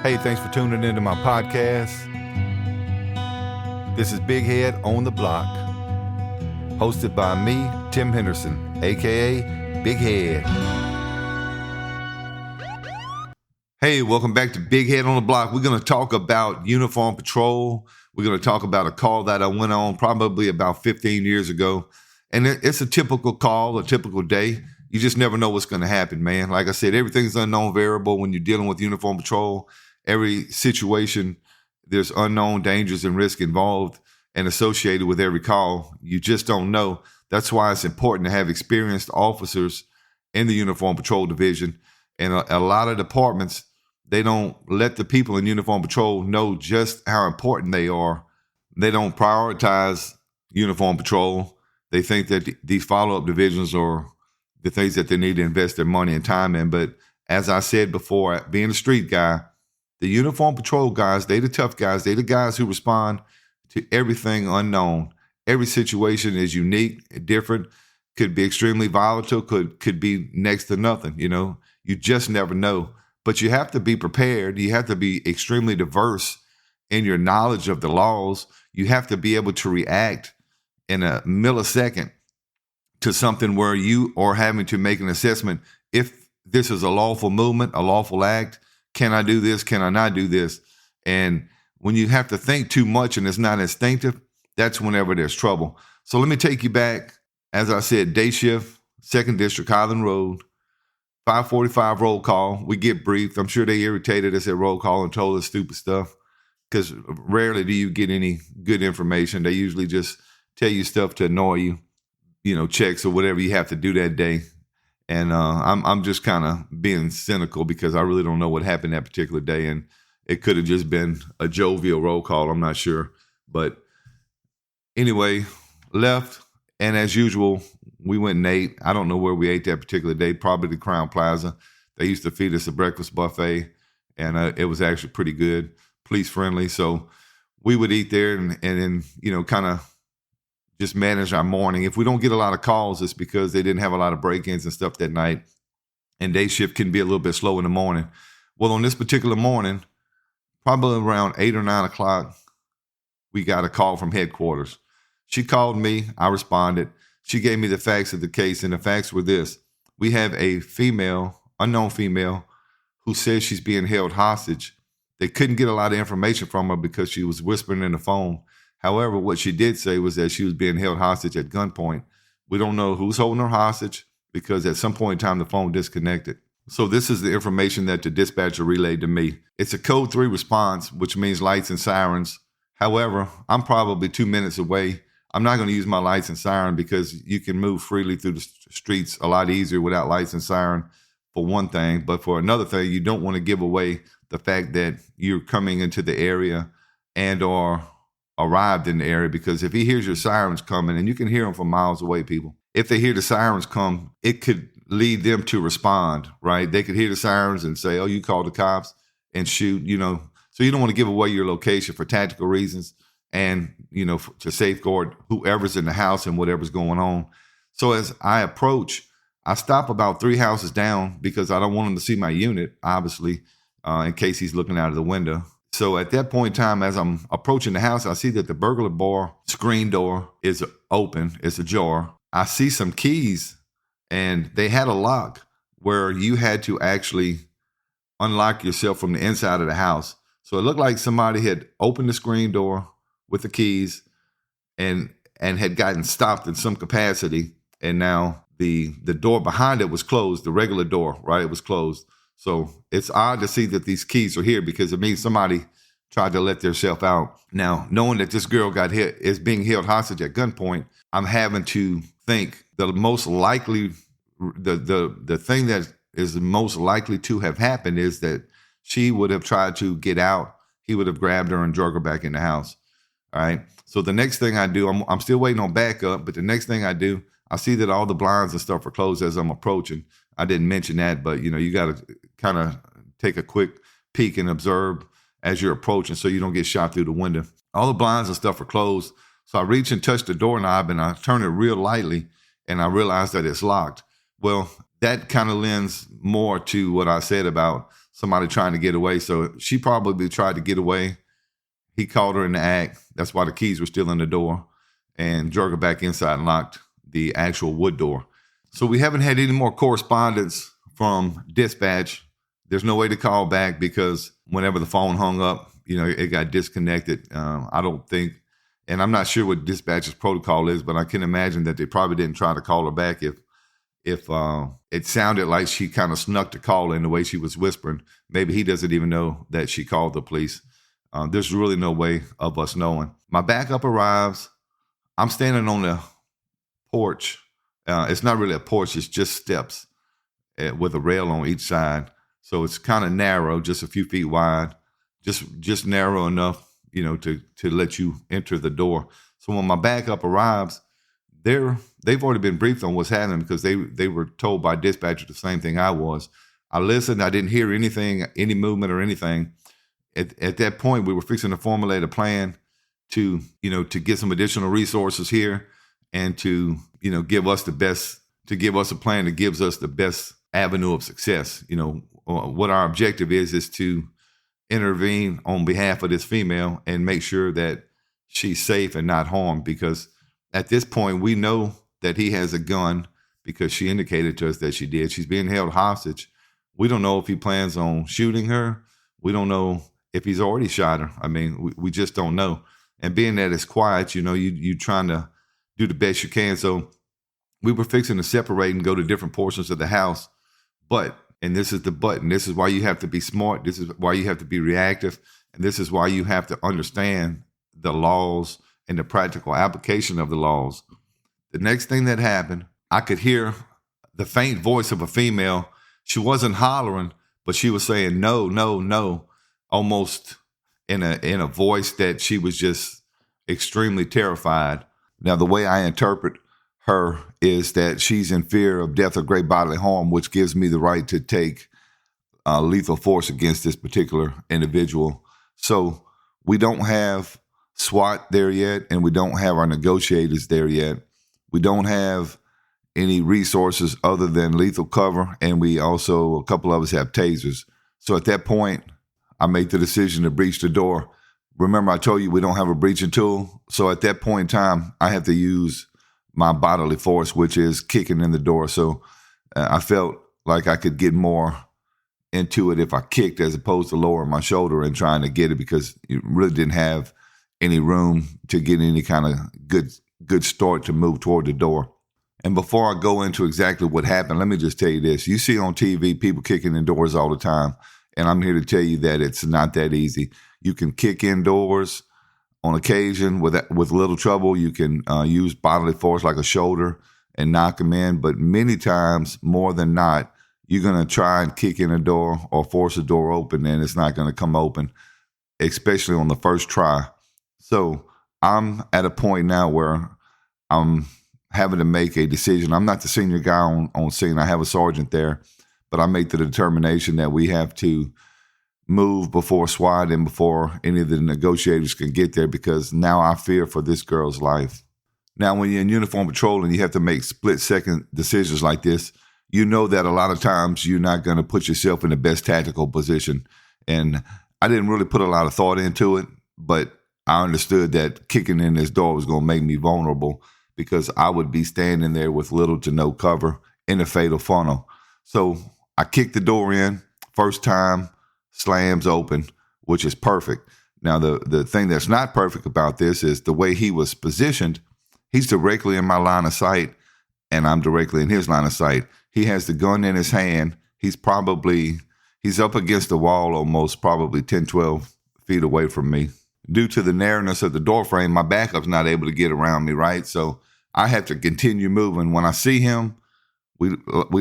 Hey, thanks for tuning into my podcast. This is Big Head on the Block, hosted by me, Tim Henderson, aka Big Head. Hey, welcome back to Big Head on the Block. We're going to talk about uniform patrol. We're going to talk about a call that I went on probably about 15 years ago. And it's a typical call, a typical day. You just never know what's going to happen, man. Like I said, everything's unknown variable when you're dealing with uniform patrol. Every situation, there's unknown dangers and risk involved and associated with every call. You just don't know. That's why it's important to have experienced officers in the Uniform Patrol Division. And a lot of departments, they don't let the people in Uniform Patrol know just how important they are. They don't prioritize Uniform Patrol. They think that these follow-up divisions are the things that they need to invest their money and time in. But as I said before, being a street guy, the Uniform Patrol guys, they the tough guys. They the guys who respond to everything unknown. Every situation is unique, different, could be extremely volatile, could be next to nothing. You know, you just never know. But you have to be prepared. You have to be extremely diverse in your knowledge of the laws. You have to be able to react in a millisecond to something where you are having to make an assessment if this is a lawful movement, a lawful act. Can I do this? Can I not do this? And when you have to think too much and it's not instinctive, that's whenever there's trouble. So let me take you back. As I said, day shift, 2nd District, Highland Road, 5:45 roll call. We get briefed. I'm sure they irritated us at roll call and told us stupid stuff because rarely do you get any good information. They usually just tell you stuff to annoy you, checks or whatever you have to do that day. And I'm just kind of being cynical because I really don't know what happened that particular day. And it could have just been a jovial roll call. I'm not sure. But anyway, left. And as usual, we went and ate. I don't know where we ate that particular day, probably the Crown Plaza. They used to feed us a breakfast buffet. And it was actually pretty good, police friendly. So we would eat there and then, kind of just manage our morning. If we don't get a lot of calls, it's because they didn't have a lot of break-ins and stuff that night. And day shift can be a little bit slow in the morning. Well, on this particular morning, probably around 8 or 9 o'clock, we got a call from headquarters. She called me. I responded. She gave me the facts of the case, and the facts were this. We have a female, unknown female, who says she's being held hostage. They couldn't get a lot of information from her because she was whispering in the phone. However, what she did say was that she was being held hostage at gunpoint. We don't know who's holding her hostage because at some point in time, the phone disconnected. So this is the information that the dispatcher relayed to me. It's a code 3 response, which means lights and sirens. However, I'm probably 2 minutes away. I'm not going to use my lights and siren because you can move freely through the streets a lot easier without lights and siren, for one thing. But for another thing, you don't want to give away the fact that you're coming into the area and or arrived in the area, because if he hears your sirens coming, and you can hear them from miles away, people, if they hear the sirens come, it could lead them to respond, right? They could hear the sirens and say, oh, you called the cops and shoot, So you don't want to give away your location for tactical reasons and, to safeguard whoever's in the house and whatever's going on. So as I approach, I stop about 3 houses down because I don't want him to see my unit, obviously, in case he's looking out of the window. So at that point in time, as I'm approaching the house, I see that the burglar bar screen door is open. It's ajar. I see some keys, and they had a lock where you had to actually unlock yourself from the inside of the house. So it looked like somebody had opened the screen door with the keys and had gotten stopped in some capacity. And now the door behind it was closed, the regular door, right? It was closed. So it's odd to see that these keys are here because it means somebody tried to let themselves out. Now, knowing that this girl is being held hostage at gunpoint, I'm having to think the most likely, the thing that is most likely to have happened is that she would have tried to get out. He would have grabbed her and drug her back in the house. All right. So the next thing I do, I'm still waiting on backup, but the next thing I do, I see that all the blinds and stuff are closed as I'm approaching. I didn't mention that, but you got to kind of take a quick peek and observe as you're approaching so you don't get shot through the window. All the blinds and stuff are closed. So I reach and touch the doorknob and I turn it real lightly and I realize that it's locked. Well, that kind of lends more to what I said about somebody trying to get away. So she probably tried to get away. He caught her in the act. That's why the keys were still in the door, and drug her back inside and locked the actual wood door. So we haven't had any more correspondence from dispatch. There's no way to call back because whenever the phone hung up, it got disconnected. I don't think, and I'm not sure what dispatch's protocol is, but I can imagine that they probably didn't try to call her back if it sounded like she kind of snuck the call in the way she was whispering. Maybe he doesn't even know that she called the police. There's really no way of us knowing. My backup arrives. I'm standing on the porch. It's not really a porch. It's just steps with a rail on each side. So it's kind of narrow, just a few feet wide, just narrow enough, to let you enter the door. So when my backup arrives, they've already been briefed on what's happening because they were told by dispatcher the same thing I was. I listened. I didn't hear anything, any movement or anything. At that point, we were fixing to formulate a plan to get some additional resources here and to give us a plan that gives us the best avenue of success. What our objective is to intervene on behalf of this female and make sure that she's safe and not harmed, because at this point we know that he has a gun because she indicated to us that she did. She's being held hostage. We don't know if he plans on shooting her. We don't know if he's already shot her. I mean, we just don't know. And being that it's quiet, you're trying to do the best you can. So we were fixing to separate and go to different portions of the house. And this is the button. This is why you have to be smart. This is why you have to be reactive. And this is why you have to understand the laws and the practical application of the laws. The next thing that happened, I could hear the faint voice of a female. She wasn't hollering, but she was saying, no, no, no, almost in a voice that she was just extremely terrified. Now, the way I interpret her is that she's in fear of death or great bodily harm, which gives me the right to take lethal force against this particular individual. So we don't have SWAT there yet, and we don't have our negotiators there yet. We don't have any resources other than lethal cover, and we also, a couple of us have tasers. So at that point, I make the decision to breach the door. Remember, I told you we don't have a breaching tool. So at that point in time, I have to use my bodily force, which is kicking in the door. So I felt like I could get more into it if I kicked as opposed to lowering my shoulder and trying to get it, because you really didn't have any room to get any kind of good start to move toward the door. And before I go into exactly what happened, let me just tell you this. You see on TV people kicking in doors all the time, and I'm here to tell you that it's not that easy. You can kick in doors on occasion with little trouble. You can use bodily force like a shoulder and knock them in, but many times, more than not, you're going to try and kick in a door or force a door open, and it's not going to come open, especially on the first try. So I'm at a point now where I'm having to make a decision. I'm not the senior guy on scene. I have a sergeant there, but I make the determination that we have to move before SWAT and before any of the negotiators can get there, because now I fear for this girl's life. Now, when you're in uniform patrol and you have to make split-second decisions like this, you know that a lot of times you're not going to put yourself in the best tactical position. And I didn't really put a lot of thought into it, but I understood that kicking in this door was going to make me vulnerable, because I would be standing there with little to no cover in a fatal funnel. So I kicked the door in. First time, slams open, which is perfect. Now, the thing that's not perfect about this is the way he was positioned. He's directly in my line of sight, and I'm directly in his line of sight. He has the gun in his hand. He's up against the wall almost probably 10, 12 feet away from me. Due to the narrowness of the door frame, my backup's not able to get around me, right? So I have to continue moving. When I see him, we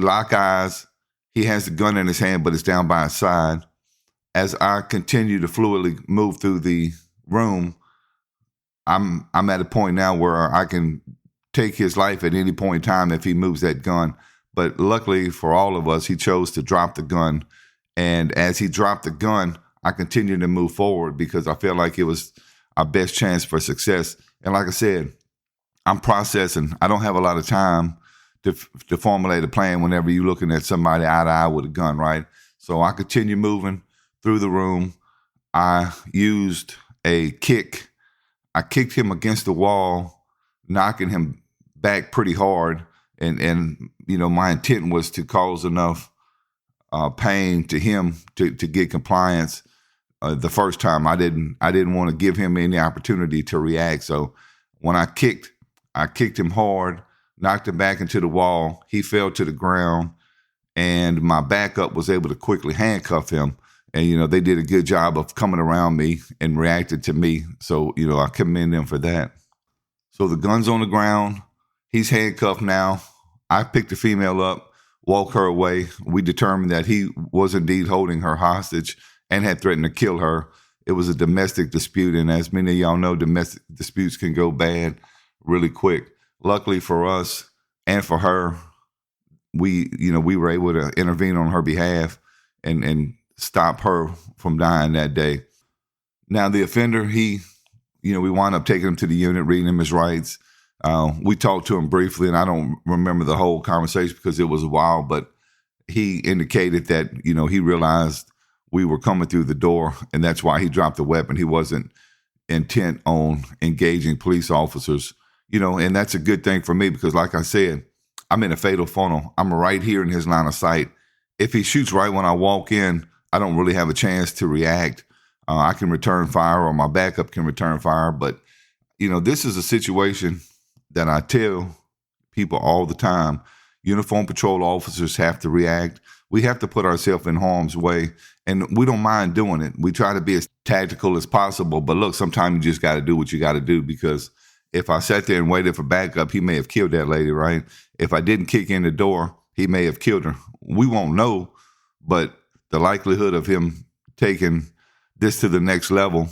lock eyes. He has the gun in his hand, but it's down by his side. As I continue to fluidly move through the room, I'm at a point now where I can take his life at any point in time if he moves that gun. But luckily for all of us, he chose to drop the gun. And as he dropped the gun, I continued to move forward because I felt like it was our best chance for success. And like I said, I'm processing. I don't have a lot of time to formulate a plan whenever you're looking at somebody eye to eye with a gun, right? So I continued moving through the room. I used a kick. I kicked him against the wall, knocking him back pretty hard. And my intent was to cause enough pain to him to get compliance. The first time I didn't want to give him any opportunity to react. So when I kicked him hard, knocked him back into the wall. He fell to the ground, and my backup was able to quickly handcuff him. And, they did a good job of coming around me and reacted to me. So, I commend them for that. So the gun's on the ground. He's handcuffed now. I picked the female up, walked her away. We determined that he was indeed holding her hostage and had threatened to kill her. It was a domestic dispute, and as many of y'all know, domestic disputes can go bad really quick. Luckily for us and for her, we were able to intervene on her behalf and stop her from dying that day. Now, the offender, we wound up taking him to the unit, reading him his rights. We talked to him briefly, and I don't remember the whole conversation because it was a while, but he indicated that, he realized we were coming through the door, and that's why he dropped the weapon. He wasn't intent on engaging police officers, and that's a good thing for me because, like I said, I'm in a fatal funnel. I'm right here in his line of sight. If he shoots right when I walk in, I don't really have a chance to react. I can return fire, or my backup can return fire. But, this is a situation that I tell people all the time. Uniform patrol officers have to react. We have to put ourselves in harm's way, and we don't mind doing it. We try to be as tactical as possible. But look, sometimes you just got to do what you got to do, because if I sat there and waited for backup, he may have killed that lady, right? If I didn't kick in the door, he may have killed her. We won't know, but the likelihood of him taking this to the next level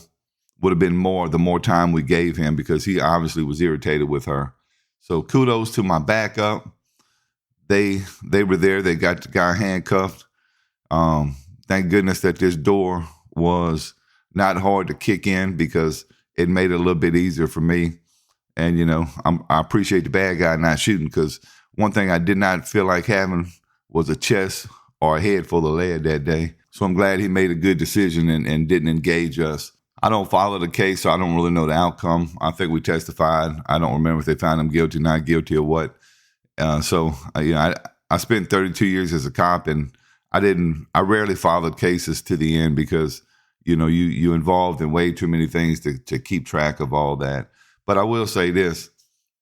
would have been more the more time we gave him, because he obviously was irritated with her. So kudos to my backup. They were there. They got the guy handcuffed. Thank goodness that this door was not hard to kick in, because it made it a little bit easier for me. And, I appreciate the bad guy not shooting, because one thing I did not feel like having was a chest or a head full of lead that day. So I'm glad he made a good decision and didn't engage us. I don't follow the case, so I don't really know the outcome. I think we testified. I don't remember if they found him guilty, not guilty, or what. I spent 32 years as a cop, and I rarely followed cases to the end, because, you involved in way too many things to keep track of all that. But I will say this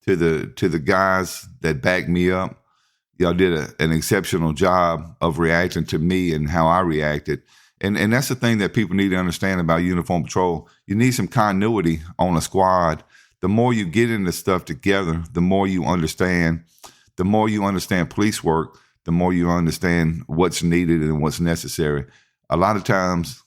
to the guys that backed me up. Y'all did an exceptional job of reacting to me and how I reacted. And that's the thing that people need to understand about uniform patrol. You need some continuity on a squad. The more you get into stuff together, the more you understand. The more you understand police work, the more you understand what's needed and what's necessary. A lot of times,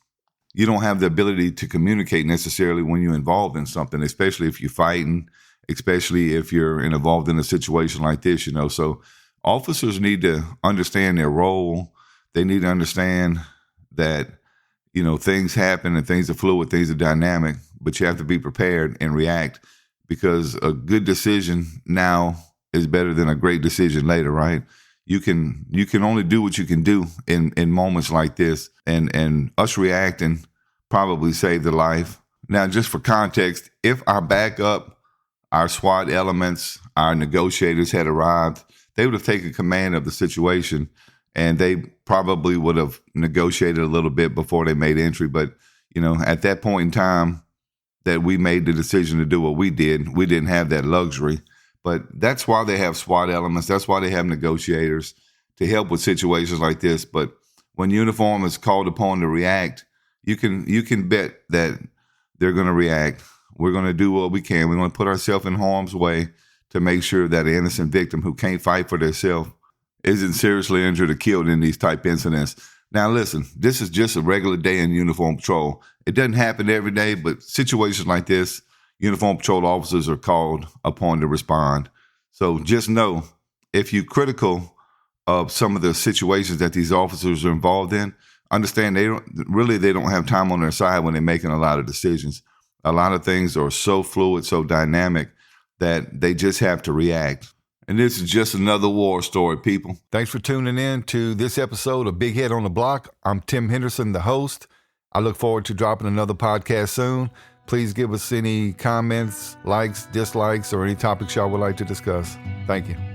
you don't have the ability to communicate necessarily when you're involved in something, especially if you're fighting, especially if you're involved in a situation like this, So officers need to understand their role. They need to understand that, things happen and things are fluid, things are dynamic, but you have to be prepared and react, because a good decision now is better than a great decision later, right? You can only do what you can do in moments like this, and us reacting probably saved the life. Now, just for context, if our backup, our SWAT elements, our negotiators had arrived, they would have taken command of the situation, and they probably would have negotiated a little bit before they made entry. But, at that point in time that we made the decision to do what we did, we didn't have that luxury. But that's why they have SWAT elements. That's why they have negotiators to help with situations like this. But when uniform is called upon to react, you can bet that they're going to react. We're going to do what we can. We're going to put ourselves in harm's way to make sure that an innocent victim who can't fight for themselves isn't seriously injured or killed in these type incidents. Now, listen, this is just a regular day in uniform patrol. It doesn't happen every day, but situations like this, uniform patrol officers are called upon to respond. So just know, if you're critical of some of the situations that these officers are involved in, understand they don't have time on their side when they're making a lot of decisions. A lot of things are so fluid, so dynamic, that they just have to react. And this is just another war story, people. Thanks for tuning in to this episode of Big Head on the Block. I'm Tim Henderson, the host. I look forward to dropping another podcast soon. Please give us any comments, likes, dislikes, or any topics y'all would like to discuss. Thank you.